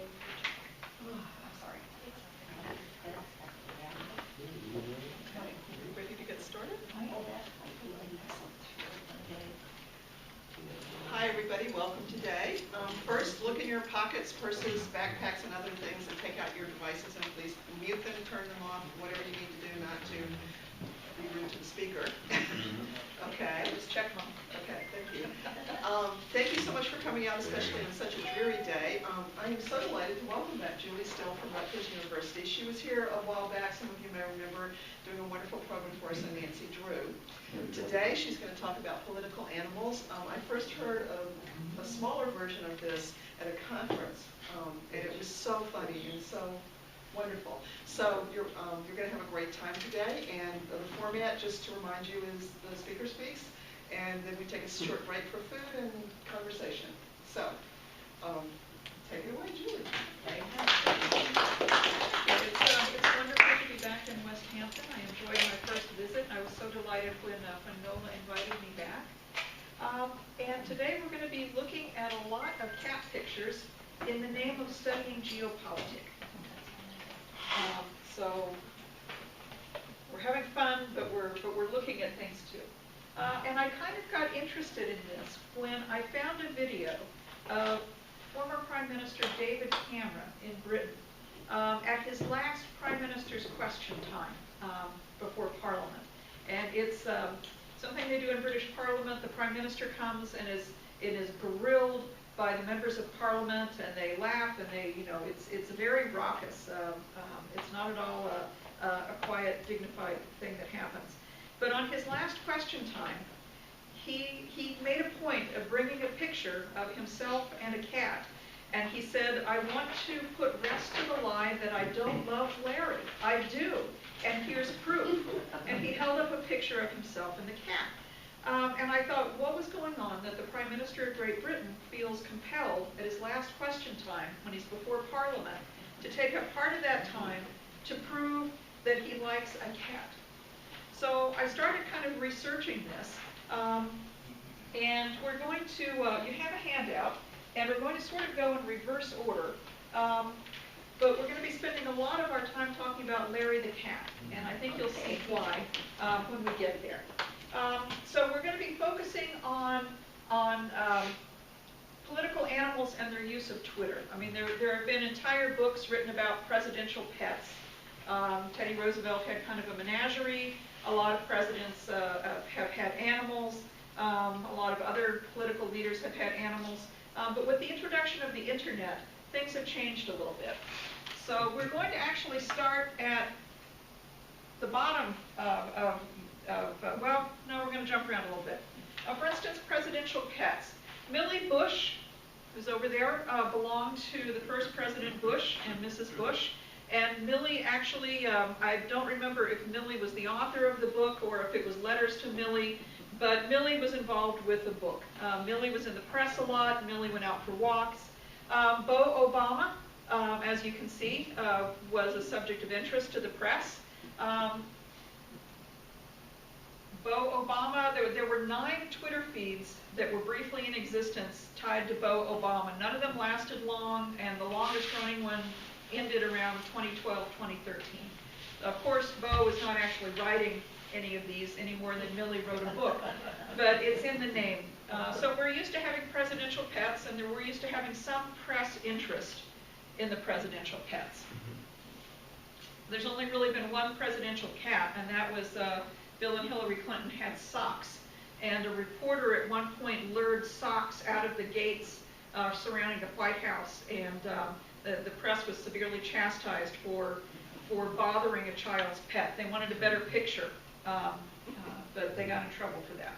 I'm sorry. Ready to get started? Hi, everybody. Welcome today. First, look in your pockets, purses, backpacks, and other things, and take out your devices, and please mute them, turn them off, whatever you need to do not to be rude to the speaker. Okay. Just check them. Okay, thank you. Thank you so much for coming out, especially on such a dreary day. I am so delighted to welcome back Julie Still from Rutgers University. She was here a while back, some of you may remember, doing a wonderful program for us on Nancy Drew. Today she's going to talk about political animals. I first heard of a smaller version of this at a conference, and it was so funny and so wonderful. So you're going to have a great time today, and the format, just to remind you, is the speaker speaks, and then we take a short break for food and conversation. So, take it away, Julie. Okay. It's wonderful to be back in West Hampton. I enjoyed my first visit. I was so delighted when Nola invited me back. And today we're going to be looking at a lot of cat pictures in the name of studying geopolitics. So we're having fun, but we're looking at things too. And I kind of got interested in this when I found a video of former Prime Minister David Cameron in Britain at his last Prime Minister's question time before Parliament. And it's something they do in British Parliament. The Prime Minister comes and is grilled by the members of Parliament, and they laugh, and it's very raucous. It's not at all a quiet, dignified thing that happens. But on his last question time, he made a point of bringing a picture of himself and a cat, and he said, "I want to put rest to the lie that I don't love Larry. I do, and here's proof." And he held up a picture of himself and the cat. And I thought, what was going on that the Prime Minister of Great Britain feels compelled at his last question time, when he's before Parliament, to take up part of that time to prove that he likes a cat? So I started kind of researching this, and we're going to, you have a handout, and we're going to sort of go in reverse order, but we're going to be spending a lot of our time talking about Larry the cat, and I think you'll see why when we get there. So we're going to be focusing on political animals and their use of Twitter. I mean, there have been entire books written about presidential pets. Teddy Roosevelt had kind of a menagerie. A lot of presidents have had animals. A lot of other political leaders have had animals. But with the introduction of the internet, things have changed a little bit. So we're going to actually start at the bottom well, no, we're going to jump around a little bit. For instance, presidential pets. Millie Bush, who's over there, belonged to the first President Bush and Mrs. Bush. And Millie actually, I don't remember if Millie was the author of the book or if it was letters to Millie, but Millie was involved with the book. Millie was in the press a lot. Millie went out for walks. Beau Obama, as you can see, was a subject of interest to the press. Beau Obama, there were 9 Twitter feeds that were briefly in existence tied to Beau Obama. None of them lasted long, and the longest running one ended around 2012, 2013. Of course, Beau is not actually writing any of these any more than Millie wrote a book, but it's in the name. So we're used to having presidential pets, and we're used to having some press interest in the presidential pets. There's only really been one presidential cat, and that was Bill and Hillary Clinton had socks. And a reporter at one point lured socks out of the gates surrounding the White House, and the press was severely chastised for bothering a child's pet. They wanted a better picture, but they got in trouble for that.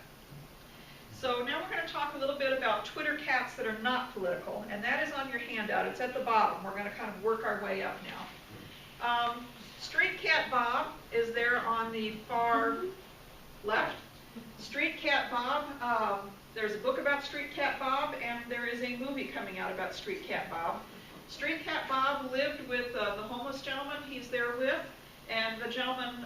So now we're going to talk a little bit about Twitter cats that are not political, and that is on your handout. It's at the bottom. We're going to kind of work our way up now. Street Cat Bob is there on the far left. Street Cat Bob, there's a book about Street Cat Bob, and there is a movie coming out about Street Cat Bob. Street Cat Bob lived with the homeless gentleman he's there with, and the gentleman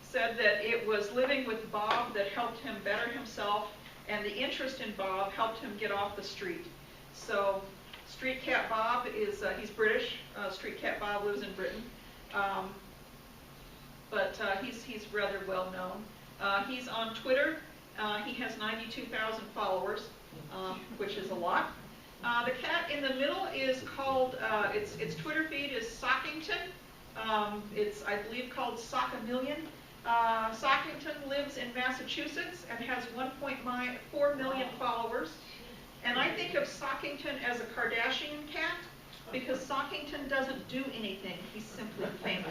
said that it was living with Bob that helped him better himself, and the interest in Bob helped him get off the street. So Street Cat Bob is, he's British. Street Cat Bob lives in Britain. But he's rather well known. He's on Twitter. He has 92,000 followers, which is a lot. The cat in the middle is called, its Twitter feed is Sockington. It's, I believe, called Sockamillion. Sockington lives in Massachusetts and has 1.4 million followers. And I think of Sockington as a Kardashian cat because Sockington doesn't do anything. He's simply famous.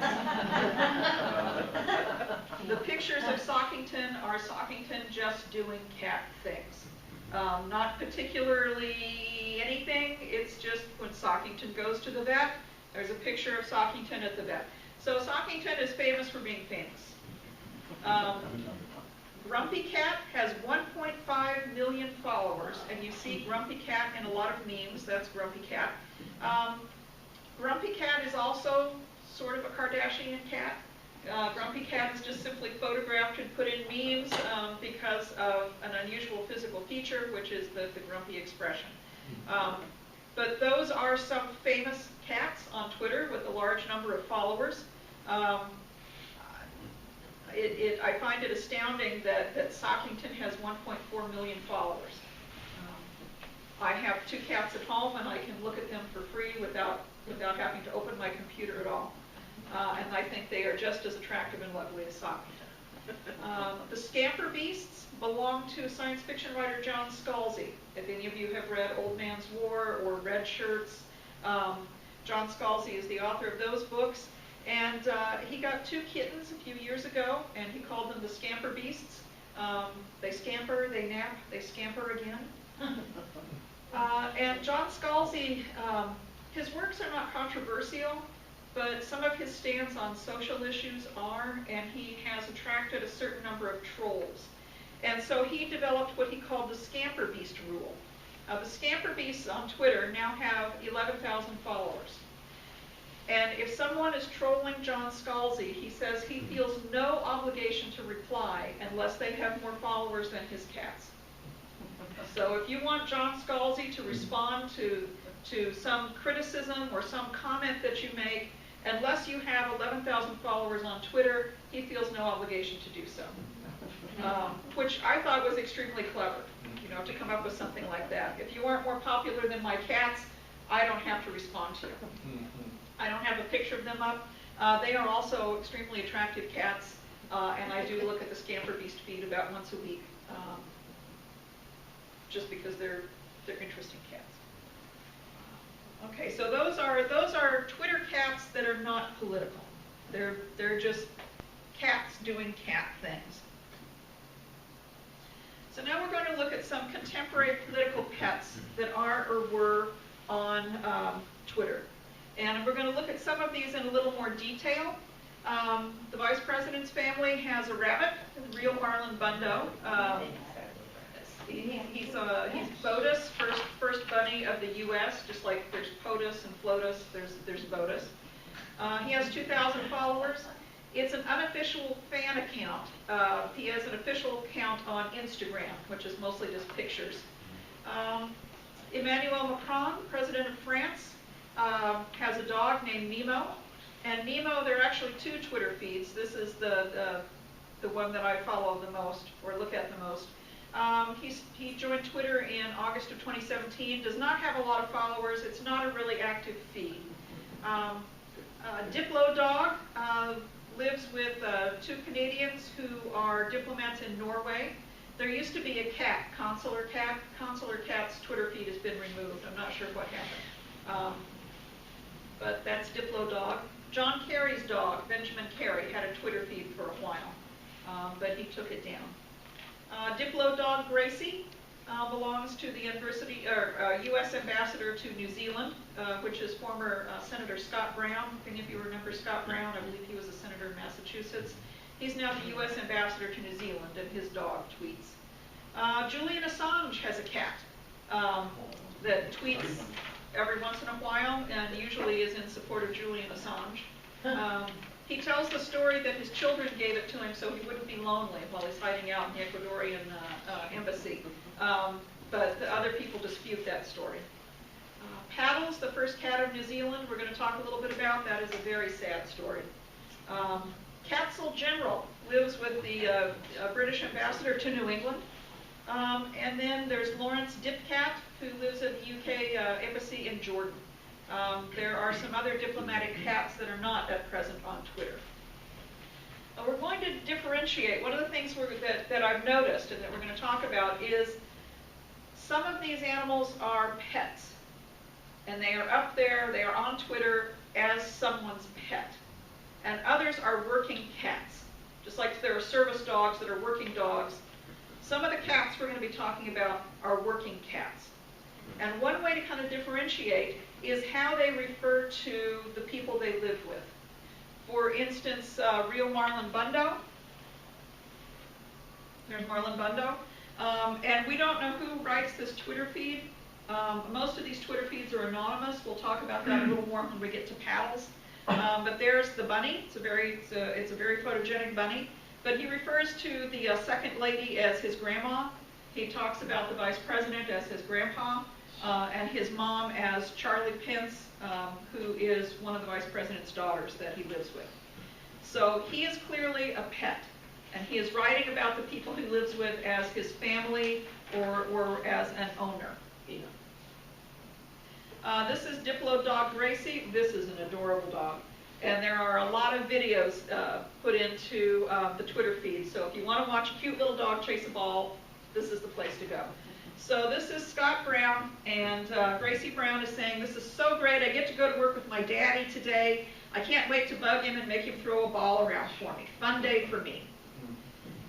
The pictures of Sockington are Sockington just doing cat things. Not particularly anything. It's just when Sockington goes to the vet, there's a picture of Sockington at the vet. So Sockington is famous for being famous. Grumpy Cat has 1.5 million followers, and you see Grumpy Cat in a lot of memes. That's Grumpy Cat. Grumpy Cat is also sort of a Kardashian cat. Grumpy Cat is just simply photographed and put in memes because of an unusual physical feature, which is the grumpy expression. But those are some famous cats on Twitter with a large number of followers. I find it astounding that Sockington has 1.4 million followers. I have 2 cats at home, and I can look at them for free without having to open my computer at all. And I think they are just as attractive and lovely as Sockington. The Scamper Beasts belong to science fiction writer John Scalzi. If any of you have read Old Man's War or Red Shirts, John Scalzi is the author of those books. And he got 2 kittens a few years ago, and he called them the Scamper Beasts. They scamper, they nap, they scamper again. And John Scalzi, his works are not controversial, but some of his stands on social issues are, and he has attracted a certain number of trolls. And so he developed what he called the Scamper Beast rule. The Scamper Beasts on Twitter now have 11,000 followers. And if someone is trolling John Scalzi, he says he feels no obligation to reply unless they have more followers than his cats. So if you want John Scalzi to respond to some criticism or some comment that you make, unless you have 11,000 followers on Twitter, he feels no obligation to do so. Which I thought was extremely clever, to come up with something like that. If you aren't more popular than my cats, I don't have to respond to you. I don't have a picture of them up. They are also extremely attractive cats, and I do look at the Scamper Beast feed about once a week, just because they're interesting cats. Okay, so those are Twitter cats that are not political. They're just cats doing cat things. So now we're going to look at some contemporary political pets that are or were on Twitter. And we're going to look at some of these in a little more detail. The Vice President's family has a rabbit, real Marlon Bundo. He's Botus, first bunny of the U.S., just like there's POTUS and FLOTUS, there's Botus. He has 2,000 followers. It's an unofficial fan account. He has an official account on Instagram, which is mostly just pictures. Emmanuel Macron, president of France, has a dog named Nemo. And Nemo, there are actually 2 Twitter feeds. This is the one that I follow the most, or look at the most. He joined Twitter in August of 2017, does not have a lot of followers. It's not a really active feed. Diplo Dog lives with 2 Canadians who are diplomats in Norway. There used to be a cat, Consular Cat. Consular Cat's Twitter feed has been removed. I'm not sure what happened. But that's Diplo Dog. John Kerry's dog, Benjamin Kerry, had a Twitter feed for a while, but he took it down. Diplo Dog Gracie belongs to the U.S. ambassador to New Zealand, which is former Senator Scott Brown. If any of you remember Scott Brown, I believe he was a senator in Massachusetts. He's now the U.S. ambassador to New Zealand, and his dog tweets. Julian Assange has a cat that tweets every once in a while, and usually is in support of Julian Assange. He tells the story that his children gave it to him so he wouldn't be lonely while he's hiding out in the Ecuadorian embassy. But the other people dispute that story. Paddles, the first cat of New Zealand, we're going to talk a little bit about. That is a very sad story. Catzel General lives with the British ambassador to New England. And then there's Lawrence Dipcat, who lives at the UK embassy in Jordan. There are some other diplomatic cats that are not at present on Twitter. We're going to differentiate. One of the things that I've noticed and that we're going to talk about is some of these animals are pets. And they are up there, they are on Twitter as someone's pet. And others are working cats. Just like there are service dogs that are working dogs. Some of the cats we're going to be talking about are working cats. And one way to kind of differentiate is how they refer to the people they live with. For instance, real Marlon Bundo. There's Marlon Bundo. And we don't know who writes this Twitter feed. Most of these Twitter feeds are anonymous. We'll talk about that a little more when we get to Paddles. But there's the bunny. It's a very photogenic bunny. But he refers to the second lady as his grandma. He talks about the vice president as his grandpa, and his mom as Charlie Pence, who is one of the vice president's daughters that he lives with. So he is clearly a pet, and he is writing about the people he lives with as his family or as an owner. This is Diplo dog Gracie. This is an adorable dog. And there are a lot of videos put into the Twitter feed. So if you want to watch a cute little dog chase a ball, this is the place to go. So this is Scott Brown, and Gracie Brown is saying, "This is so great. I get to go to work with my daddy today. I can't wait to bug him and make him throw a ball around for me. Fun day for me."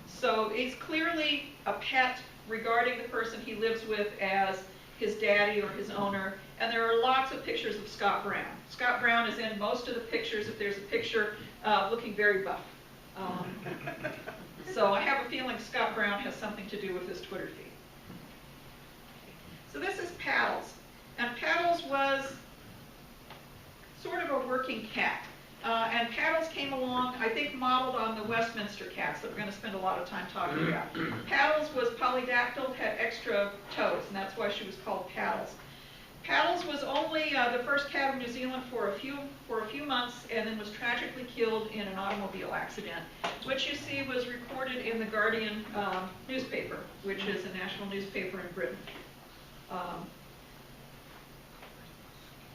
So he's clearly a pet regarding the person he lives with as his daddy or his owner. And there are lots of pictures of Scott Brown. Scott Brown is in most of the pictures. If there's a picture, looking very buff. So I have a feeling Scott Brown has something to do with his Twitter feed. So this is Paddles. And Paddles was sort of a working cat. And Paddles came along, I think, modeled on the Westminster cats that we're going to spend a lot of time talking about. Paddles was polydactyl, had extra toes, and that's why she was called Paddles. Paddles was only the first cat of New Zealand for a few months, and then was tragically killed in an automobile accident, which you see was reported in the Guardian newspaper, which is a national newspaper in Britain.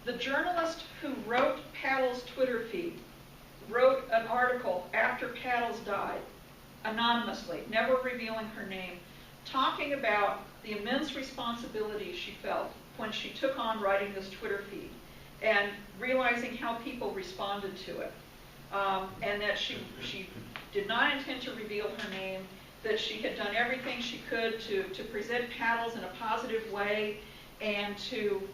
The journalist who wrote Paddles' Twitter feed wrote an article after Paddles died, anonymously, never revealing her name, talking about the immense responsibility she felt when she took on writing this Twitter feed and realizing how people responded to it. And that she did not intend to reveal her name, that she had done everything she could to present Paddles in a positive way and to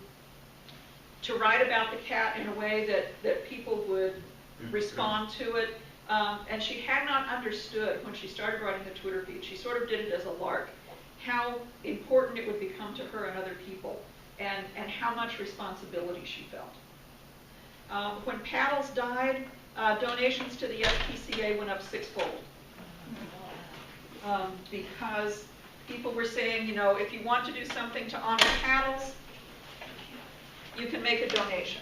write about the cat in a way that people would respond to it. And she had not understood when she started writing the Twitter feed, she sort of did it as a lark, how important it would become to her and other people, and how much responsibility she felt. When Paddles died, donations to the SPCA went up sixfold. Because people were saying, you know, if you want to do something to honor Paddles, you can make a donation.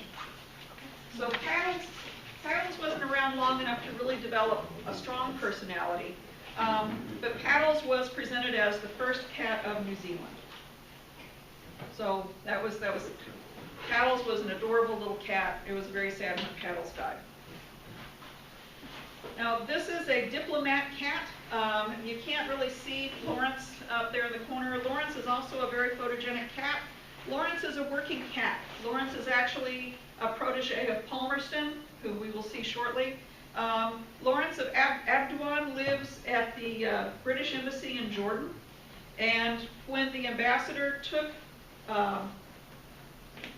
So Paddles wasn't around long enough to really develop a strong personality, but Paddles was presented as the first cat of New Zealand. So that was Paddles was an adorable little cat. It was very sad when Paddles died. Now this is a diplomat cat. You can't really see Lawrence up there in the corner. Lawrence is also a very photogenic cat. Lawrence is a working cat. Lawrence is actually a protege of Palmerston, who we will see shortly. Lawrence of Abdouan lives at the British Embassy in Jordan. And when the ambassador took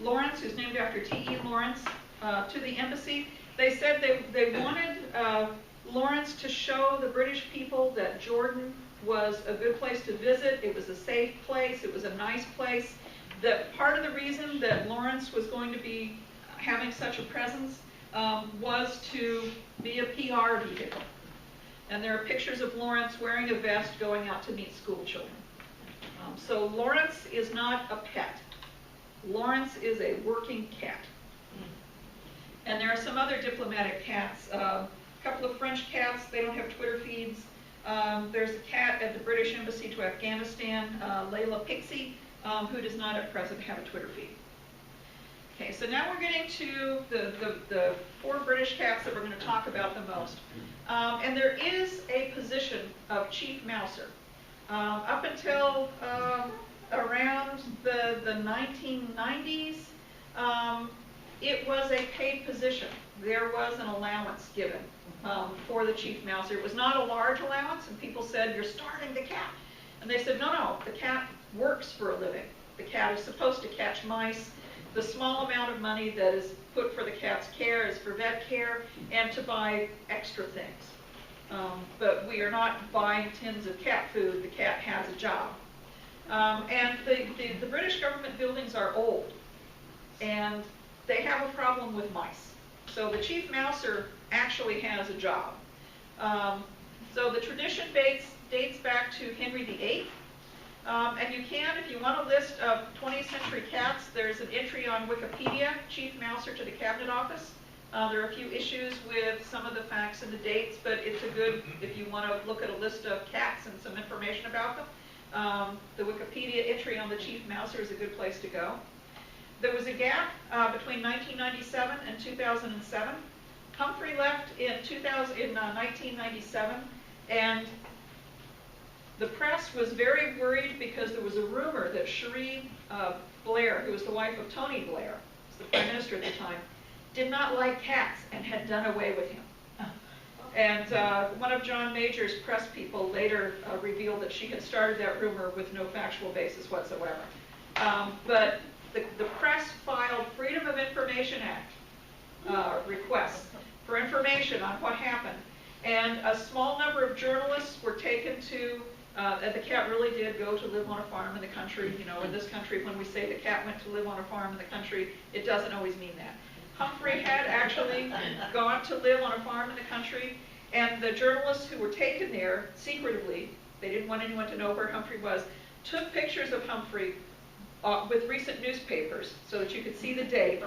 Lawrence, who's named after T.E. Lawrence, to the embassy, they said they wanted Lawrence to show the British people that Jordan was a good place to visit. It was a safe place. It was a nice place. That part of the reason that Lawrence was going to be having such a presence was to be a PR vehicle. And there are pictures of Lawrence wearing a vest going out to meet school children. So Lawrence is not a pet. Lawrence is a working cat. And there are some other diplomatic cats. A couple of French cats, they don't have Twitter feeds. There's a cat at the British Embassy to Afghanistan, Layla Pixie, who does not at present have a Twitter feed. Okay, so now we're getting to the 4 British cats that we're going to talk about the most. And there is a position of chief mouser. Up until around the 1990s, it was a paid position. There was an allowance given for the chief mouser. It was not a large allowance, and people said, "You're starving the cat." And they said, no, the cat works for a living. The cat is supposed to catch mice. The small amount of money that is put for the cat's care is for vet care and to buy extra things. But we are not buying tins of cat food. The cat has a job. And the British government buildings are old, and they have a problem with mice. So the chief mouser actually has a job. So the tradition dates back to Henry VIII. And you can, if you want a list of 20th century cats, there's an entry on Wikipedia, chief mouser to the Cabinet Office. There are a few issues with some of the facts and the dates, but it's a good, if you want to look at a list of cats and some information about them, the Wikipedia entry on the chief mouser is a good place to go. There was a gap between 1997 and 2007. Humphrey left in 1997, and the press was very worried because there was a rumor that Cherie Blair, who was the wife of Tony Blair, was the prime minister at the time, did not like cats and had done away with him. And one of John Major's press people later revealed that she had started that rumor with no factual basis whatsoever. But the press filed Freedom of Information Act requests for information on what happened. And a small number of journalists were taken to, and the cat really did go to live on a farm in the country. You know, in this country, when we say the cat went to live on a farm in the country, it doesn't always mean that. Humphrey had actually gone to live on a farm in the country, and the journalists who were taken there secretively, they didn't want anyone to know where Humphrey was, took pictures of Humphrey with recent newspapers so that you could see the date,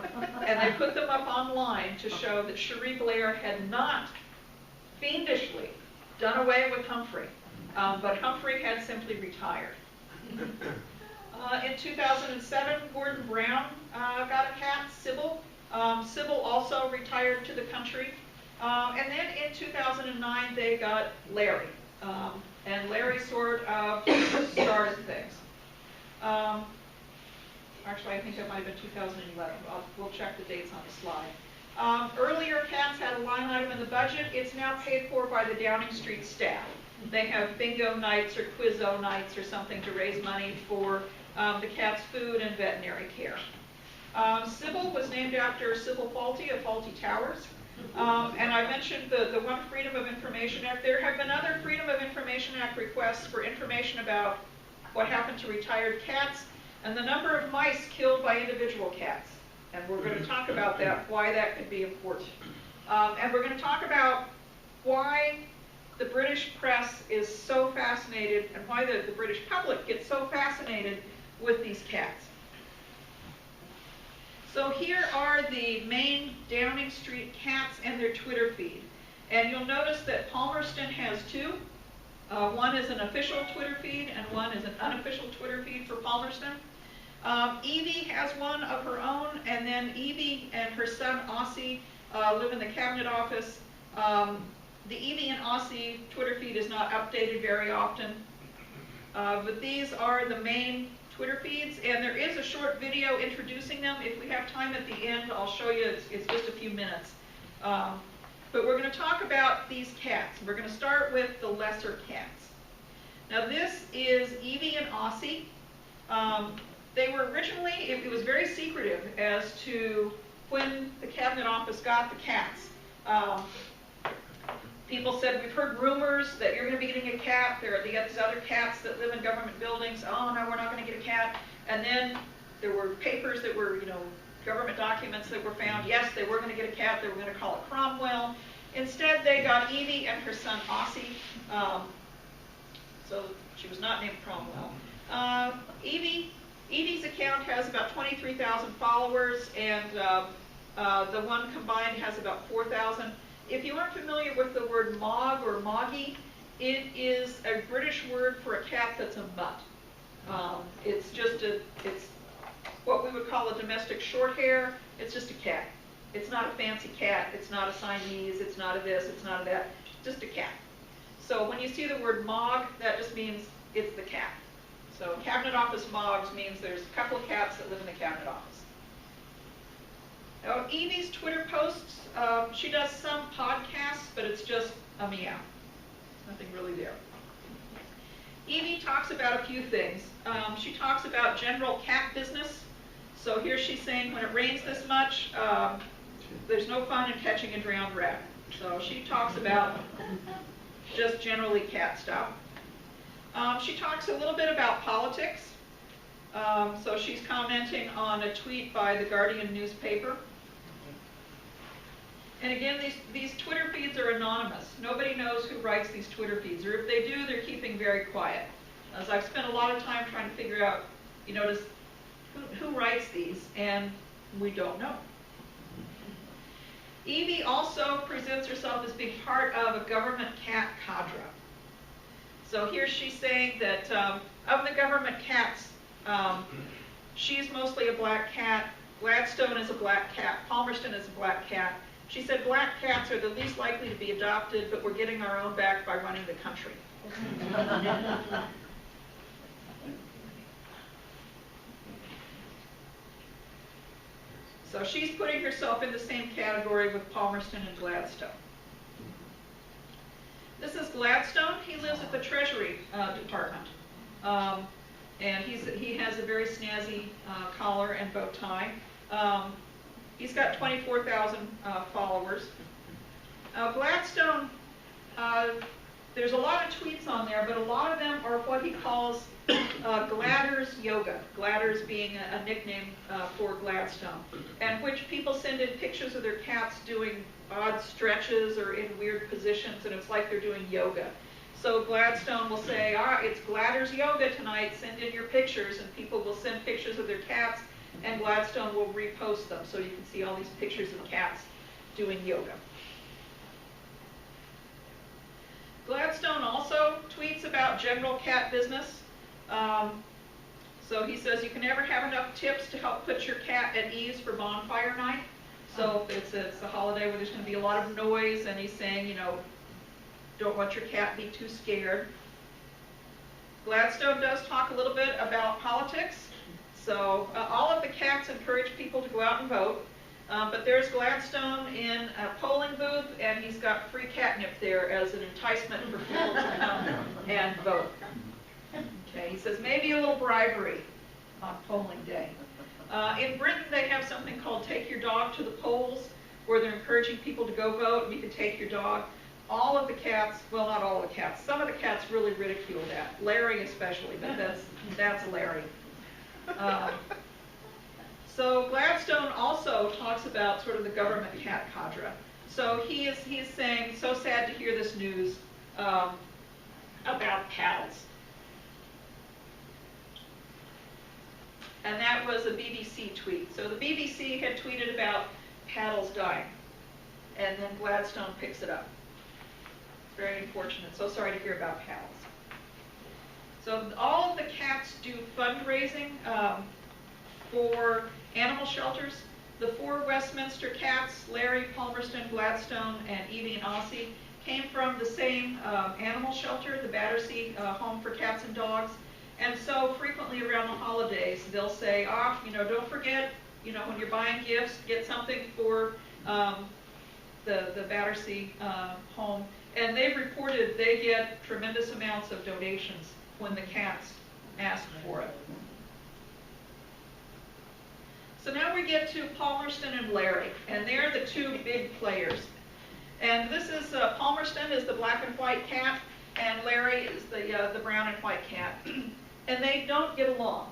and they put them up online to show that Cherie Blair had not fiendishly done away with Humphrey, but Humphrey had simply retired. In 2007, Gordon Brown got a cat, Sybil. Sybil also retired to the country. And then in 2009, they got Larry. And Larry sort of started things. Actually, I think that might have been 2011. We'll check the dates on the slide. Earlier, cats had a line item in the budget. It's now paid for by the Downing Street staff. They have bingo nights or quizzo nights or something to raise money for the cat's food and veterinary care. Sybil was named after Sybil Faulty of Faulty Towers. And I mentioned the one Freedom of Information Act. There have been other Freedom of Information Act requests for information about what happened to retired cats and the number of mice killed by individual cats. And we're going to talk about that, why that could be important. And we're going to talk about why the British press is so fascinated and why the British public gets so fascinated with these cats. So here are the main Downing Street cats and their Twitter feed. And you'll notice that Palmerston has two. One is an official Twitter feed and one is an unofficial Twitter feed for Palmerston. Evie has one of her own, and then Evie and her son Aussie live in the Cabinet Office. The Evie and Aussie Twitter feed is not updated very often, but these are the main Twitter feeds, and there is a short video introducing them. If we have time at the end, I'll show you. It's just a few minutes. But we're going to talk about these cats. We're going to start with the lesser cats. Now this is Evie and Aussie. They were originally, it was very secretive as to when the Cabinet Office got the cats. People said, we've heard rumors that you're going to be getting a cat. There are these other cats that live in government buildings. Oh, no, we're not going to get a cat. And then there were papers that were, government documents that were found. Yes, they were going to get a cat. They were going to call it Cromwell. Instead, they got Evie and her son Aussie. So she was not named Cromwell. Evie Edie's account has about 23,000 followers, and the one combined has about 4,000. If you aren't familiar with the word mog or moggy, it is a British word for a cat that's a mutt. It's what we would call a domestic short hair. It's just a cat. It's not a fancy cat. It's not a Siamese. It's not a this. It's not a that. It's just a cat. So when you see the word mog, that just means it's the cat. So Cabinet Office mogs means there's a couple of cats that live in the Cabinet Office. Now, Evie's Twitter posts, she does some podcasts, but it's just a meow. Nothing really there. Evie talks about a few things. She talks about general cat business. So here she's saying when it rains this much, there's no fun in catching a drowned rat. So she talks about just generally cat stuff. She talks a little bit about politics. So she's commenting on a tweet by the Guardian newspaper. And again, these Twitter feeds are anonymous. Nobody knows who writes these Twitter feeds, or if they do, they're keeping very quiet. As I've spent a lot of time trying to figure out, who writes these, and we don't know. Evie also presents herself as being part of a government cat cadre. So here she's saying that of the government cats, she's mostly a black cat, Gladstone is a black cat, Palmerston is a black cat. She said black cats are the least likely to be adopted, but we're getting our own back by running the country. So she's putting herself in the same category with Palmerston and Gladstone. This is Gladstone. He lives at the Treasury Department. And he has a very snazzy collar and bow tie. He's got 24,000 followers. Gladstone, there's a lot of tweets on there, but a lot of them are what he calls Gladders yoga. Gladders being a nickname for Gladstone, and which people send in pictures of their cats doing odd stretches or in weird positions, and it's like they're doing yoga. So Gladstone will say, it's Gladders yoga tonight, send in your pictures, and people will send pictures of their cats, and Gladstone will repost them, so you can see all these pictures of cats doing yoga. Gladstone also tweets about general cat business. So he says you can never have enough tips to help put your cat at ease for bonfire night. So it's a holiday where there's going to be a lot of noise, and he's saying, don't let your cat be too scared. Gladstone does talk a little bit about politics. So all of the cats encourage people to go out and vote. But there's Gladstone in a polling booth, and he's got free catnip there as an enticement for people to come and vote. Okay, he says maybe a little bribery on polling day. In Britain, they have something called Take Your Dog to the Polls, where they're encouraging people to go vote, and you can take your dog. All of the cats, well, not all the cats, some of the cats really ridicule that. Larry especially, but that's Larry. So Gladstone also talks about sort of the government cat cadre. So he is saying, so sad to hear this news about paddles. And that was a BBC tweet. So the BBC had tweeted about paddles dying, and then Gladstone picks it up. It's very unfortunate. So sorry to hear about paddles. So all of the cats do fundraising for animal shelters. The 4 Westminster cats, Larry, Palmerston, Gladstone, and Evie and Aussie, came from the same animal shelter, the Battersea Home for Cats and Dogs. And so frequently around the holidays, they'll say, don't forget, when you're buying gifts, get something for the Battersea home. And they've reported they get tremendous amounts of donations when the cats ask for it. So now we get to Palmerston and Larry, and they're the 2 big players. And this is, Palmerston is the black and white cat, and Larry is the brown and white cat. And they don't get along.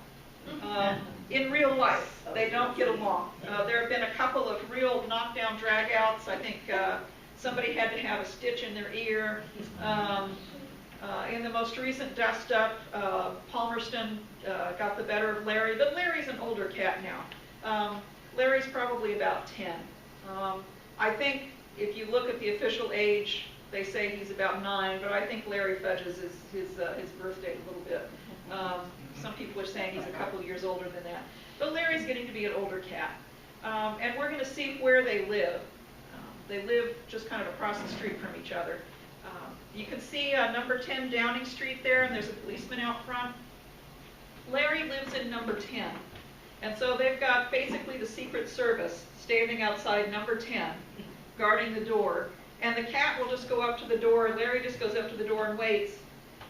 In real life, they don't get along. There have been a couple of real knockdown dragouts. I think somebody had to have a stitch in their ear. In the most recent dust-up, Palmerston got the better of Larry, but Larry's an older cat now. Larry's probably about 10. I think if you look at the official age, they say he's about 9, but I think Larry fudges his birth date a little bit. Some people are saying he's a couple of years older than that. But Larry's getting to be an older cat. And we're going to see where they live. They live just kind of across the street from each other. You can see number 10 Downing Street there, and there's a policeman out front. Larry lives in number 10. And so they've got basically the Secret Service standing outside number 10, guarding the door. And the cat will just go up to the door, Larry just goes up to the door and waits.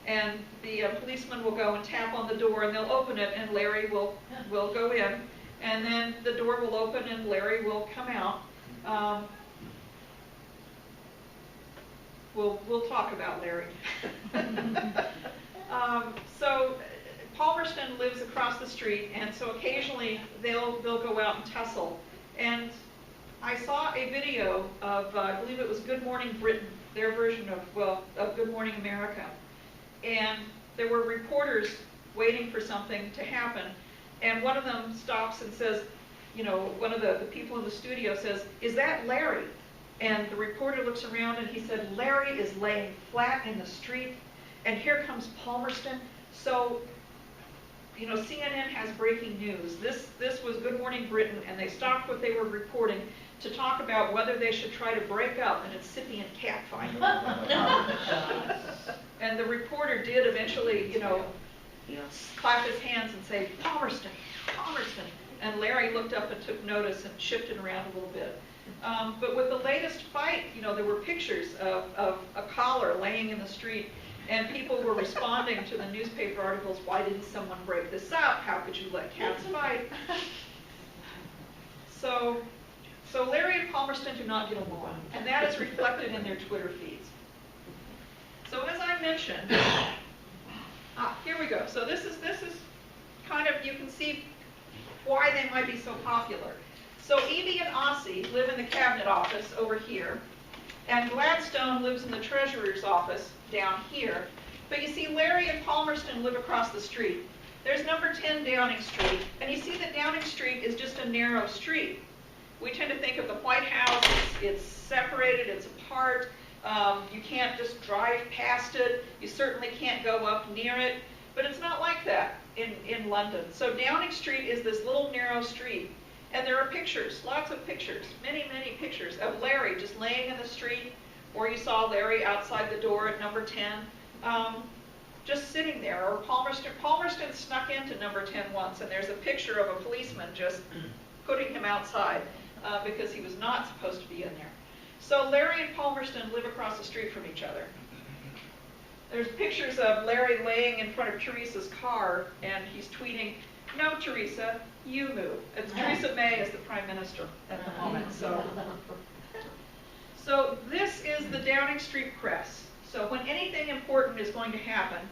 And the policeman will go and tap on the door, and they'll open it, and Larry will go in. And then the door will open, and Larry will come out. We'll talk about Larry. So Palmerston lives across the street, and so occasionally they'll go out and tussle. And I saw a video of, I believe it was Good Morning Britain, their version of Good Morning America. And there were reporters waiting for something to happen. And one of them stops and says, you know, one of the people in the studio says, "Is that Larry?" And the reporter looks around and he said, "Larry is laying flat in the street, and here comes Palmerston." So, you know, CNN has breaking news. This was Good Morning Britain, and they stopped what they were reporting to talk about whether they should try to break up an incipient cat fight. And the reporter did eventually, you know, clap his hands and say, "Palmerston, Palmerston." And Larry looked up and took notice and shifted around a little bit. But with the latest fight, you know, there were pictures of a collar laying in the street, and people were responding to the newspaper articles, "Why didn't someone break this up? How could you let cats fight?" So Larry and Palmerston do not get along, and that is reflected in their Twitter feeds. So as I mentioned, here we go. So this is kind of, you can see why they might be so popular. So Evie and Ossie live in the cabinet office over here, and Gladstone lives in the treasurer's office down here. But you see Larry and Palmerston live across the street. There's number 10 Downing Street, and you see that Downing Street is just a narrow street. We tend to think of the White House, it's separated, it's apart. You can't just drive past it. You certainly can't go up near it. But it's not like that in London. So Downing Street is this little narrow street. And there are pictures, lots of pictures, many, many pictures of Larry just laying in the street, or you saw Larry outside the door at number 10, just sitting there. Or Palmerston snuck into number 10 once, and there's a picture of a policeman just putting him outside because he was not supposed to be in there. So Larry and Palmerston live across the street from each other. There's pictures of Larry laying in front of Teresa's car, and he's tweeting, "No, Teresa, you move." And Theresa May is the Prime Minister at the moment. So this is the Downing Street press. So when anything important is going to happen,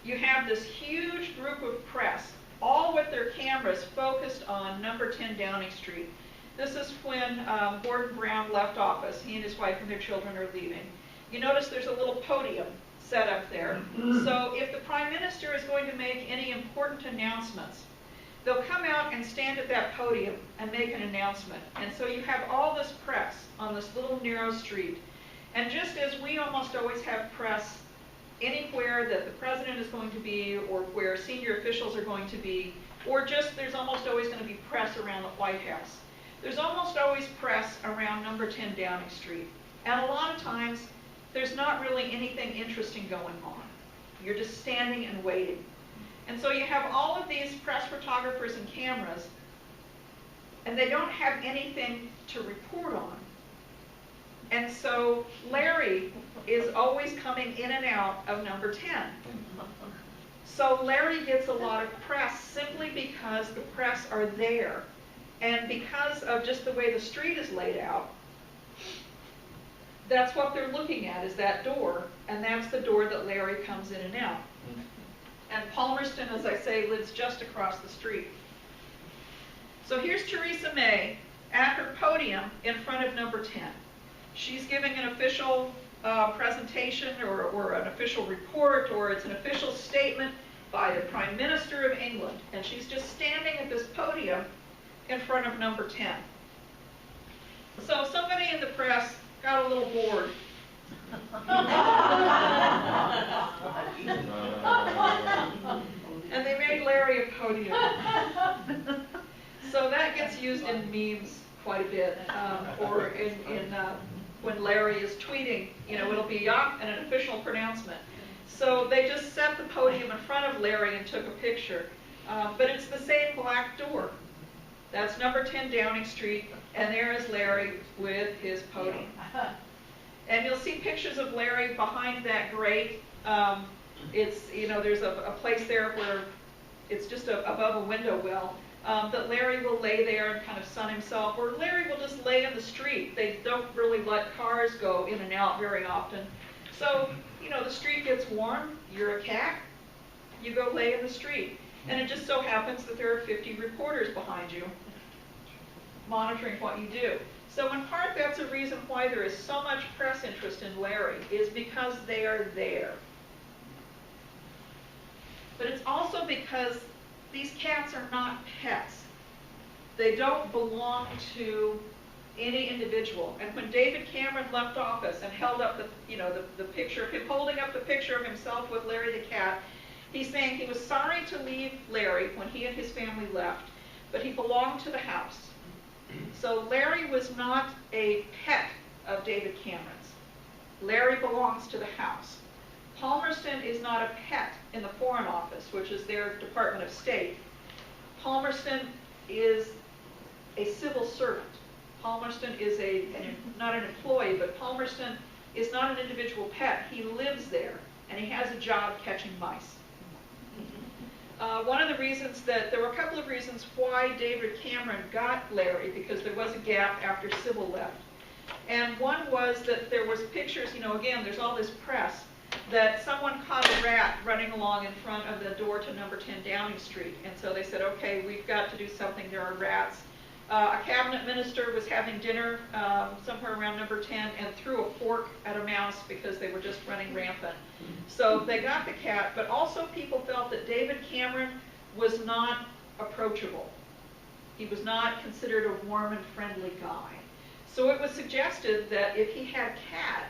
you have this huge group of press, all with their cameras focused on number 10 Downing Street. This is when Gordon Brown left office. He and his wife and their children are leaving. You notice there's a little podium set up there. So if the Prime Minister is going to make any important announcements, they'll come out and stand at that podium and make an announcement. And so you have all this press on this little narrow street. And just as we almost always have press anywhere that the president is going to be, or where senior officials are going to be, or just there's almost always going to be press around the White House, there's almost always press around number 10 Downing Street. And a lot of times, there's not really anything interesting going on. You're just standing and waiting. And so you have all of these press photographers and cameras, and they don't have anything to report on. And so Larry is always coming in and out of number 10. So Larry gets a lot of press simply because the press are there. And because of just the way the street is laid out, that's what they're looking at, is that door, and that's the door that Larry comes in and out. And Palmerston, as I say, lives just across the street. So here's Theresa May at her podium in front of number 10. She's giving an official presentation or an official report, or it's an official statement by the Prime Minister of England, and she's just standing at this podium in front of number 10. So somebody in the press got a little bored. And they made Larry a podium. So that gets used in memes quite a bit, or when Larry is tweeting, it'll be and an official pronouncement. So they just set the podium in front of Larry and took a picture. But it's the same black door. That's number 10 Downing Street, and there is Larry with his podium. And you'll see pictures of Larry behind that grate. There's a place there where it's just above a window well, that Larry will lay there and kind of sun himself, or Larry will just lay in the street. They don't really let cars go in and out very often. So, the street gets warm, you're a cat, you go lay in the street. And it just so happens that there are 50 reporters behind you monitoring what you do. So in part, that's a reason why there is so much press interest in Larry, is because they are there. But it's also because these cats are not pets. They don't belong to any individual. And when David Cameron left office and held up the picture of him, holding up the picture of himself with Larry the cat, he's saying he was sorry to leave Larry when he and his family left, but he belonged to the house. So Larry was not a pet of David Cameron's. Larry belongs to the house. Palmerston is not a pet in the Foreign Office, which is their Department of State. Palmerston is a civil servant. Palmerston is not an employee, but Palmerston is not an individual pet. He lives there, and he has a job catching mice. One of the reasons there were a couple of reasons why David Cameron got Larry, because there was a gap after Sybil left. And one was that there was pictures, again, there's all this press, that someone caught a rat running along in front of the door to number 10 Downing Street. And so they said, okay, we've got to do something, there are rats. A cabinet minister was having dinner somewhere around number 10 and threw a fork at a mouse because they were just running rampant. So they got the cat, but also people felt that David Cameron was not approachable. He was not considered a warm and friendly guy. So it was suggested that if he had cat,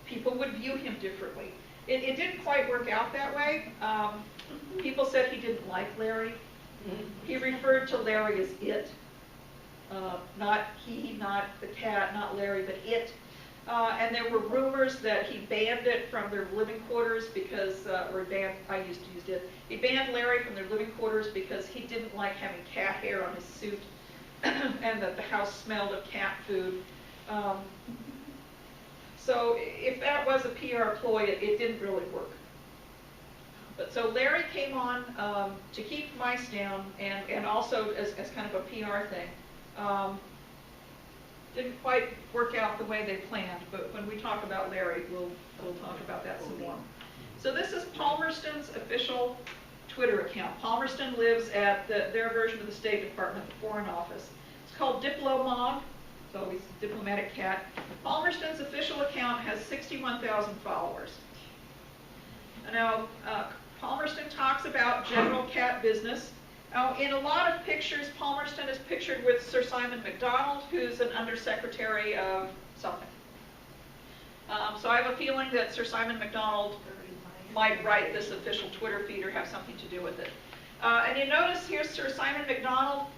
people would view him differently. It didn't quite work out that way. People said he didn't like Larry. He referred to Larry as it. Not he, not the cat, not Larry, but it. And there were rumors that he banned it from their living quarters because, I used to use it. He banned Larry from their living quarters because he didn't like having cat hair on his suit and that the house smelled of cat food. So if that was a PR ploy, it didn't really work. But so Larry came on to keep mice down and also as kind of a PR thing. Didn't quite work out the way they planned, but when we talk about Larry, we'll talk about that some more. So this is Palmerston's official Twitter account. Palmerston lives at their version of the State Department, the Foreign Office. It's called Diplomog, so he's a diplomatic cat. Palmerston's official account has 61,000 followers. Now, Palmerston talks about general cat business. Now, in a lot of pictures, Palmerston is pictured with Sir Simon MacDonald, who's an undersecretary of something. So I have a feeling that Sir Simon MacDonald might write this official Twitter feed or have something to do with it. And you notice here's Sir Simon MacDonald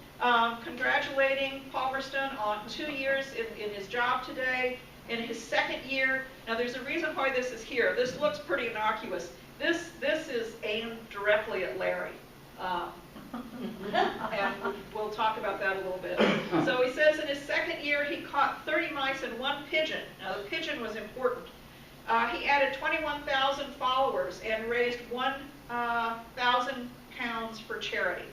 congratulating Palmerston on 2 years in his job today. In his second year, now there's a reason why this is here. This looks pretty innocuous. This is aimed directly at Larry. And we'll talk about that a little bit. So he says in his second year he caught 30 mice and 1 pigeon. Now the pigeon was important. He added 21,000 followers and raised 1,000 pounds for charity.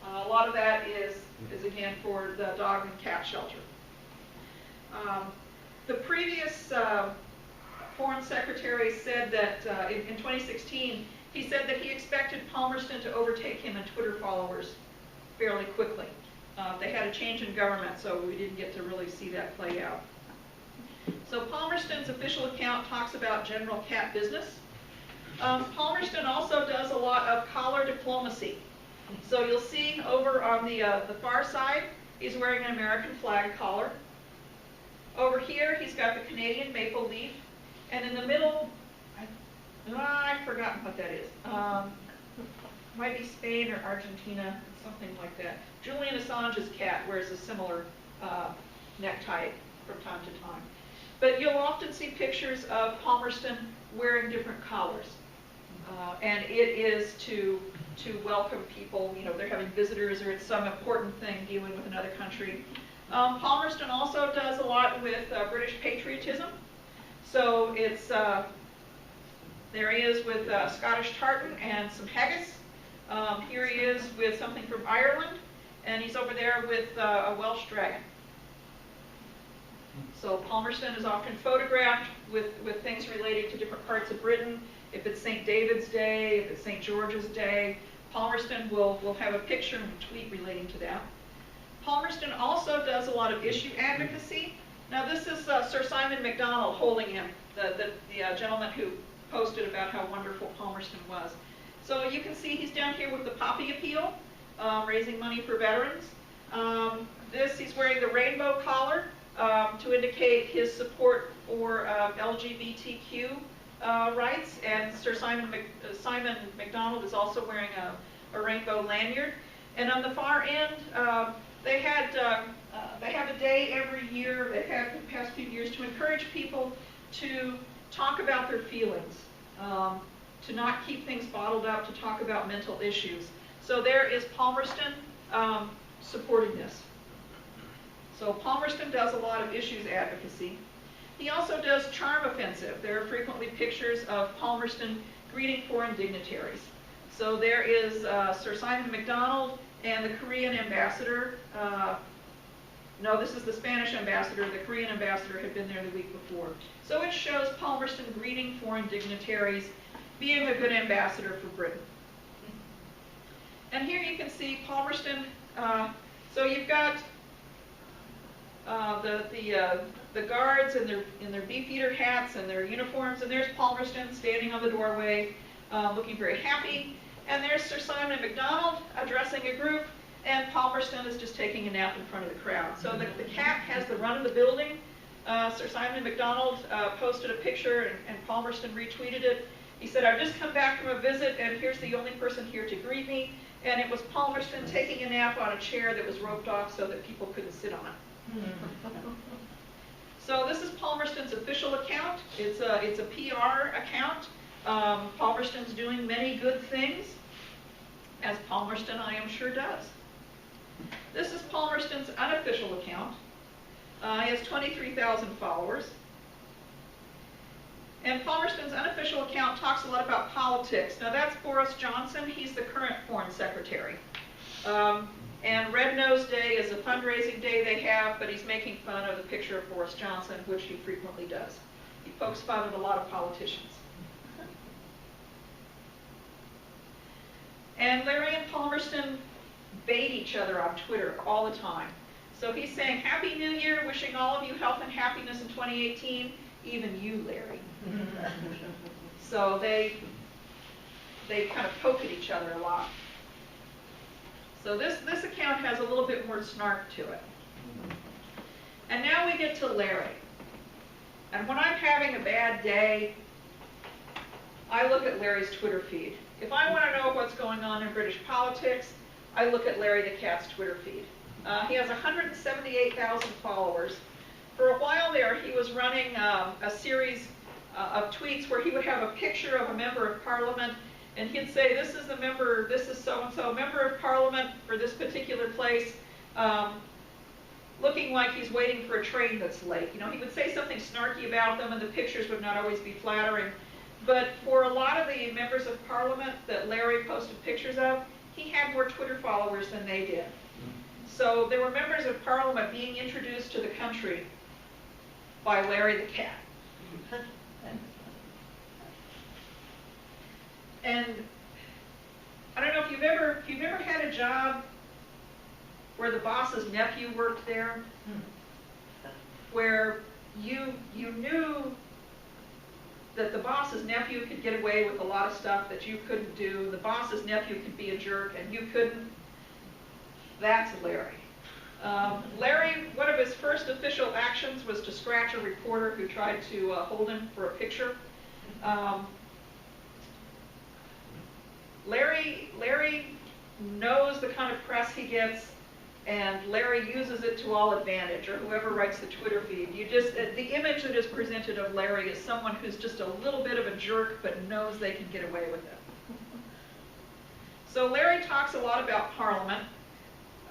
A lot of that is again for the dog and cat shelter. The previous Foreign Secretary said that in 2016, he said that he expected Palmerston to overtake him in Twitter followers fairly quickly. They had a change in government, so we didn't get to really see that play out. So Palmerston's official account talks about general cat business. Palmerston also does a lot of collar diplomacy. So you'll see over on the far side, he's wearing an American flag collar. Over here, he's got the Canadian maple leaf. And in the middle, I've forgotten what that is. Might be Spain or Argentina, something like that. Julian Assange's cat wears a similar necktie from time to time. But you'll often see pictures of Palmerston wearing different collars. And it is to welcome people, you know, they're having visitors or it's some important thing dealing with another country. Palmerston also does a lot with British patriotism. So it's, there he is with Scottish tartan and some haggis. Here he is with something from Ireland, and he's over there with a Welsh dragon. So Palmerston is often photographed with things relating to different parts of Britain. If it's St. David's Day, if it's St. George's Day, Palmerston will have a picture and a tweet relating to that. Palmerston also does a lot of issue advocacy. Now this is Sir Simon MacDonald holding him, the gentleman who posted about how wonderful Palmerston was. So you can see he's down here with the Poppy Appeal, raising money for veterans. He's wearing the rainbow collar to indicate his support for LGBTQ rights, and Sir Simon MacDonald is also wearing a rainbow lanyard. And on the far end, they have a day every year, they've had for the past few years, to encourage people to talk about their feelings, to not keep things bottled up, to talk about mental issues. So there is Palmerston supporting this. So Palmerston does a lot of issues advocacy. He also does charm offensive. There are frequently pictures of Palmerston greeting foreign dignitaries. So there is Sir Simon MacDonald and the Korean ambassador. No, this is the Spanish ambassador. The Korean ambassador had been there the week before. So it shows Palmerston greeting foreign dignitaries, being a good ambassador for Britain. And here you can see Palmerston. So you've got the guards in their beefeater hats and their uniforms, and there's Palmerston standing on the doorway, looking very happy. And there's Sir Simon MacDonald addressing a group, and Palmerston is just taking a nap in front of the crowd. So the cat has the run of the building. Sir Simon MacDonald posted a picture, and Palmerston retweeted it. He said, "I've just come back from a visit, and here's the only person here to greet me." And it was Palmerston taking a nap on a chair that was roped off so that people couldn't sit on it. So this is Palmerston's official account. It's a PR account. Palmerston's doing many good things, as Palmerston, I am sure, does. This is Palmerston's unofficial account. He has 23,000 followers. And Palmerston's unofficial account talks a lot about politics. Now that's Boris Johnson. He's the current Foreign Secretary. And Red Nose Day is a fundraising day they have, but he's making fun of the picture of Boris Johnson, which he frequently does. He pokes fun at a lot of politicians. And Larry and Palmerston bait each other on Twitter all the time. So he's saying, "Happy New Year, wishing all of you health and happiness in 2018, even you, Larry." So they kind of poke at each other a lot. So this account has a little bit more snark to it. And now we get to Larry. And when I'm having a bad day, I look at Larry's Twitter feed. If I want to know what's going on in British politics, I look at Larry the Cat's Twitter feed. He has 178,000 followers. For a while there, he was running a series of tweets where he would have a picture of a member of parliament, and he'd say, "This is the member, this is so-and-so, member of parliament for this particular place, looking like he's waiting for a train that's late." You know, he would say something snarky about them, and the pictures would not always be flattering. But for a lot of the members of parliament that Larry posted pictures of, he had more Twitter followers than they did. So there were members of parliament being introduced to the country by Larry the Cat. And I don't know if you've ever had a job where the boss's nephew worked there, where you knew that the boss's nephew could get away with a lot of stuff that you couldn't do. The boss's nephew could be a jerk and you couldn't. That's Larry. Larry, one of his first official actions was to scratch a reporter who tried to hold him for a picture. Larry knows the kind of press he gets, and Larry uses it to all advantage, or whoever writes the Twitter feed. The image that is presented of Larry is someone who's just a little bit of a jerk, but knows they can get away with it. So Larry talks a lot about Parliament,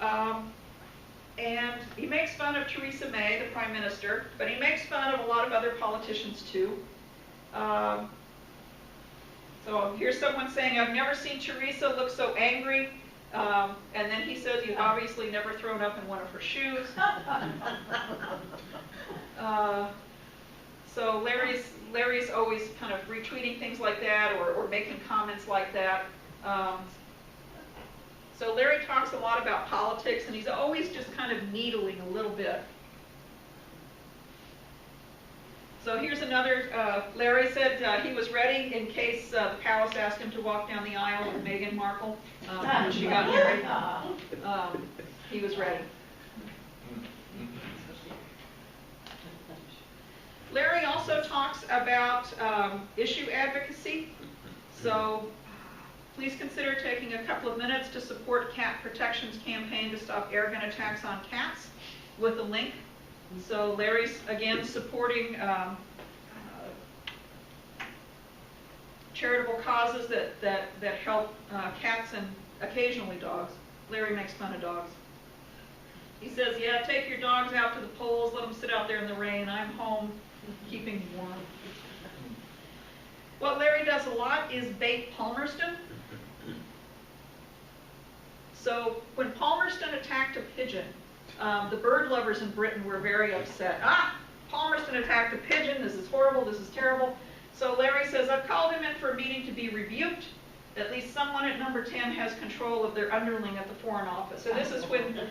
and he makes fun of Theresa May, the Prime Minister, but he makes fun of a lot of other politicians too. So here's someone saying, I've never seen Theresa look so angry. And then he says, you've obviously never thrown up in one of her shoes. So Larry's always kind of retweeting things like that or making comments like that. So Larry talks a lot about politics, and he's always just kind of needling a little bit. So here's another, Larry said he was ready in case the palace asked him to walk down the aisle with Meghan Markle when she got married. He was ready. Larry also talks about issue advocacy. So please consider taking a couple of minutes to support Cat Protection's campaign to stop air gun attacks on cats with a link. So Larry's, again, supporting charitable causes that help cats and occasionally dogs. Larry makes fun of dogs. He says, yeah, take your dogs out to the polls, let them sit out there in the rain. I'm home keeping warm. What Larry does a lot is bait Palmerston. So when Palmerston attacked a pigeon, the bird lovers in Britain were very upset. Palmerston attacked a pigeon. This is horrible. This is terrible. So Larry says, I've called him in for a meeting to be rebuked. At least someone at number 10 has control of their underling at the Foreign Office. So this is when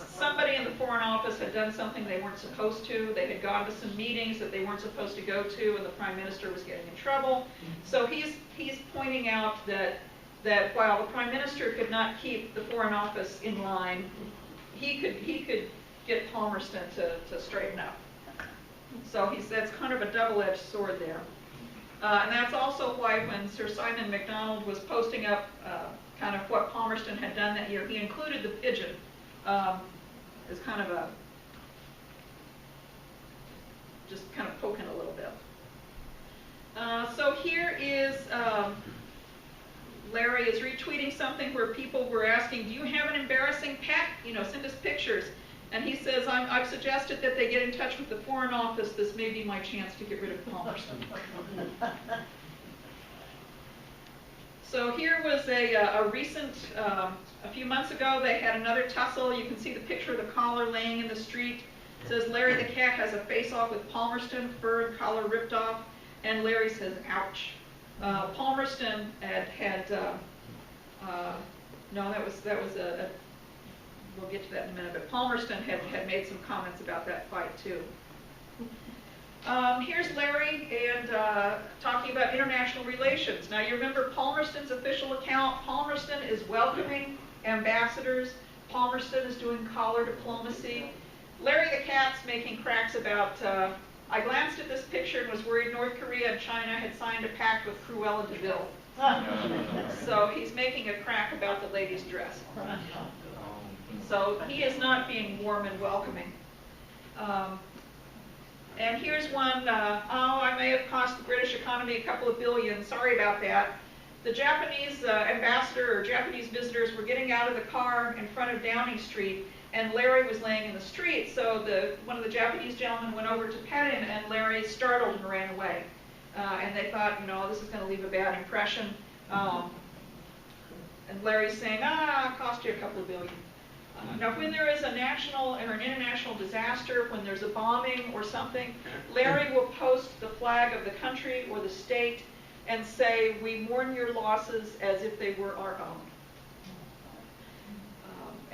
somebody in the Foreign Office had done something they weren't supposed to. They had gone to some meetings that they weren't supposed to go to, and the Prime Minister was getting in trouble. So he's pointing out that while the Prime Minister could not keep the Foreign Office in line, he could get Palmerston to straighten up. So that's kind of a double-edged sword there. And that's also why when Sir Simon MacDonald was posting up kind of what Palmerston had done that year, he included the pigeon as kind of just kind of poking a little bit. So here is Larry is retweeting something where people were asking, do you have an embarrassing pet? Send us pictures. And he says, I've suggested that they get in touch with the Foreign Office. This may be my chance to get rid of Palmerston. So here was a recent, a few months ago, they had another tussle. You can see the picture of the collar laying in the street. It says, Larry the cat has a face-off with Palmerston, fur and collar ripped off. And Larry says, ouch. Palmerston we'll get to that in a minute, but Palmerston had made some comments about that fight too. Here's Larry and talking about international relations. Now you remember Palmerston's official account. Palmerston is welcoming ambassadors. Palmerston is doing collar diplomacy. Larry the cat's making cracks about, I glanced at this picture and was worried North Korea and China had signed a pact with Cruella de Vil. So he's making a crack about the lady's dress. So he is not being warm and welcoming. And here's one, I may have cost the British economy a couple of billion. Sorry about that. The Japanese ambassador or Japanese visitors were getting out of the car in front of Downing Street, and Larry was laying in the street. So one of the Japanese gentlemen went over to pet him, and Larry startled and ran away. And they thought, this is going to leave a bad impression. And Larry's saying, it cost you a couple of billion. Now, when there is a national or an international disaster, when there's a bombing or something, Larry will post the flag of the country or the state and say, we mourn your losses as if they were our own.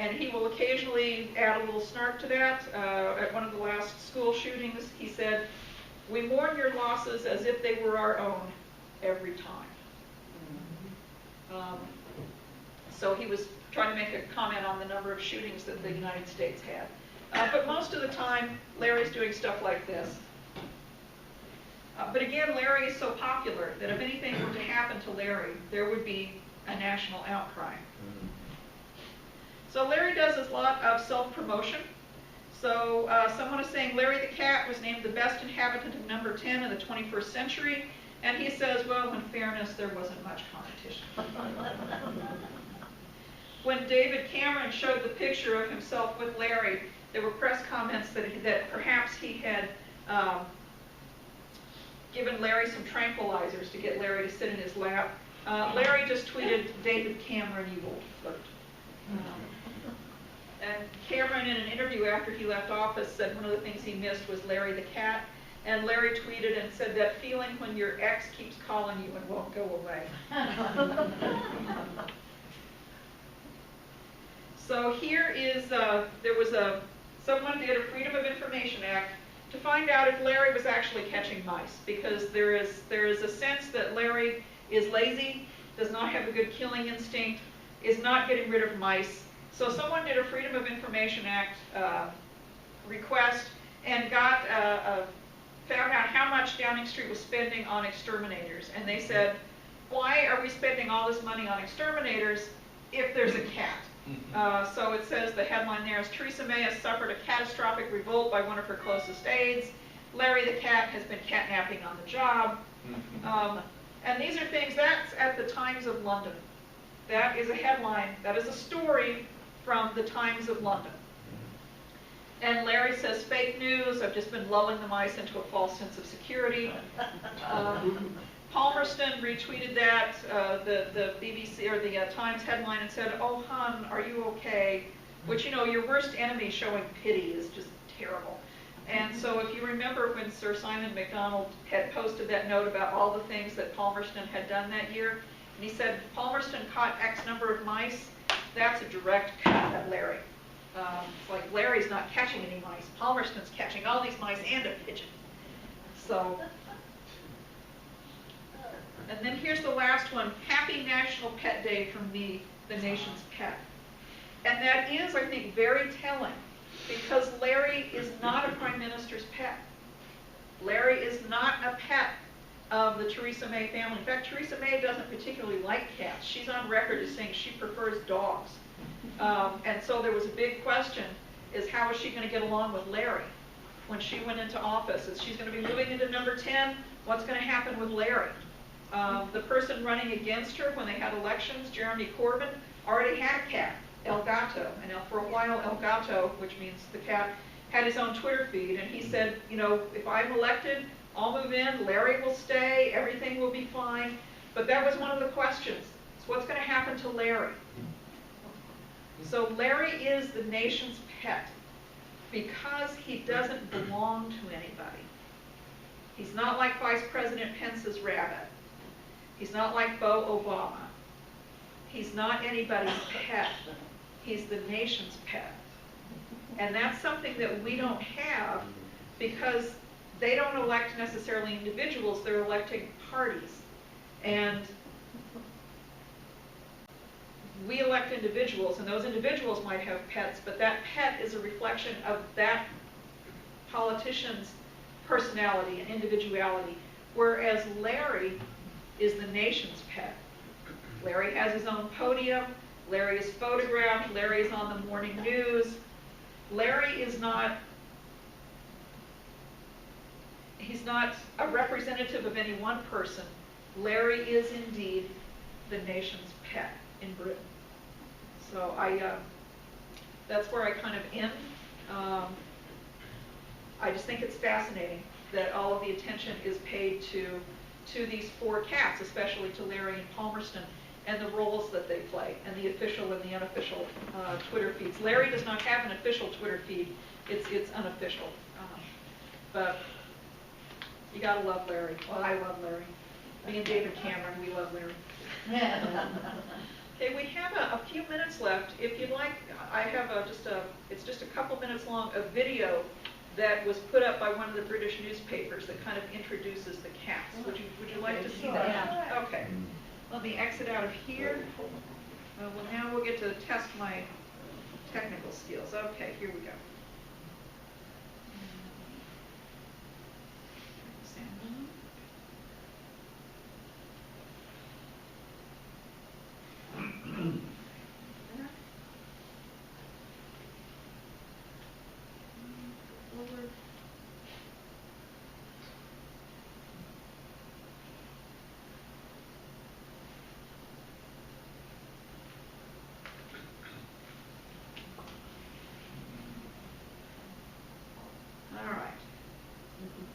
And he will occasionally add a little snark to that. At one of the last school shootings, he said, "We mourn your losses as if they were our own every time." So he was trying to make a comment on the number of shootings that the United States had. But most of the time, Larry's doing stuff like this. But again, Larry is so popular that if anything were to happen to Larry, there would be a national outcry. So Larry does a lot of self-promotion. So someone is saying Larry the cat was named the best inhabitant of number 10 in the 21st century. And he says, well, in fairness, there wasn't much competition. When David Cameron showed the picture of himself with Larry, there were press comments that perhaps he had given Larry some tranquilizers to get Larry to sit in his lap. Larry just tweeted, "David Cameron, you old flirt." And Cameron, in an interview after he left office, said one of the things he missed was Larry the cat. And Larry tweeted and said, "That feeling when your ex keeps calling you and won't go away." So here is, someone did a Freedom of Information Act to find out if Larry was actually catching mice, because there is a sense that Larry is lazy, does not have a good killing instinct, is not getting rid of mice. So someone did a Freedom of Information Act request and found out how much Downing Street was spending on exterminators. And they said, why are we spending all this money on exterminators if there's a cat? So it says, the headline there is, Theresa May has suffered a catastrophic revolt by one of her closest aides. Larry the cat has been catnapping on the job. And these are things, that's at the Times of London. That is a headline, that is a story from the Times of London. And Larry says, fake news, I've just been lulling the mice into a false sense of security. Palmerston retweeted that, the BBC or the Times headline, and said, "Oh, hon, are you okay?" Which, you know, your worst enemy showing pity is just terrible. And so if you remember when Sir Simon MacDonald had posted that note about all the things that Palmerston had done that year, and he said, Palmerston caught X number of mice, that's a direct cut at Larry. It's like Larry's not catching any mice, Palmerston's catching all these mice and a pigeon. So, and then here's the last one, Happy National Pet Day from me, the nation's pet. And that is, I think, very telling, because Larry is not a prime minister's pet. Larry is not a pet of the Theresa May family. In fact, Theresa May doesn't particularly like cats. She's on record as saying she prefers dogs. And so there was a big question, is how is she going to get along with Larry when she went into office? Is she's going to be moving into number 10? What's going to happen with Larry? The person running against her when they had elections, Jeremy Corbyn, already had a cat, El Gato. And for a while, El Gato, which means the cat, had his own Twitter feed. And he said, you know, if I'm elected, I'll move in, Larry will stay, everything will be fine. But that was one of the questions. So what's going to happen to Larry? So Larry is the nation's pet because he doesn't belong to anybody. He's not like Vice President Pence's rabbit. He's not like Beau Obama. He's not anybody's pet. He's the nation's pet. And that's something that we don't have because they don't elect necessarily individuals, they're electing parties. And we elect individuals, and those individuals might have pets, but that pet is a reflection of that politician's personality and individuality, whereas Larry is the nation's pet. Larry has his own podium, Larry is photographed, Larry is on the morning news. Larry is not, he's not a representative of any one person. Larry is indeed the nation's pet in Britain. So that's where I kind of end. I just think it's fascinating that all of the attention is paid to these four cats, especially to Larry and Palmerston, and the roles that they play, and the official and the unofficial Twitter feeds. Larry does not have an official Twitter feed. It's unofficial. But you gotta love Larry. Well, I love Larry. Me and David Cameron, we love Larry. Okay, we have a few minutes left. If you'd like, I have it's just a couple minutes long, a video that was put up by one of the British newspapers that kind of introduces the cats. Would you like to see that? Yeah. Okay. Let me exit out of here. Well, now we'll get to test my technical skills. Okay, here we go. Forward. All right. Thank you.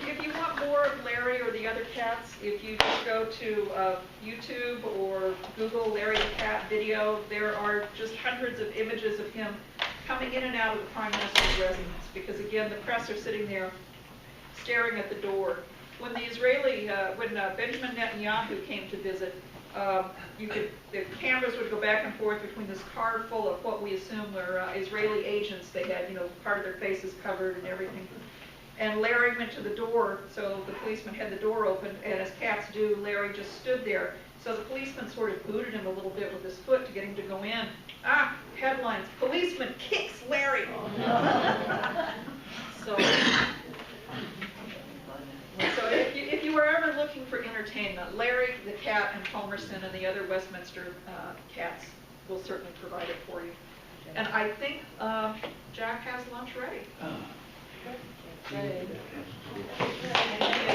If you want more of Larry or the other cats, if you just go to YouTube or Google Larry the Cat video, there are just hundreds of images of him coming in and out of the Prime Minister's residence, because again, the press are sitting there staring at the door. When Benjamin Netanyahu came to visit, the cameras would go back and forth between this car full of what we assume were Israeli agents. They had, part of their faces covered and everything. And Larry went to the door, so the policeman had the door open, and as cats do, Larry just stood there. So the policeman sort of booted him a little bit with his foot to get him to go in. Headlines, policeman kicks Larry. So if you were ever looking for entertainment, Larry the cat and Palmerston and the other Westminster cats will certainly provide it for you. And I think Jack has lunch ready.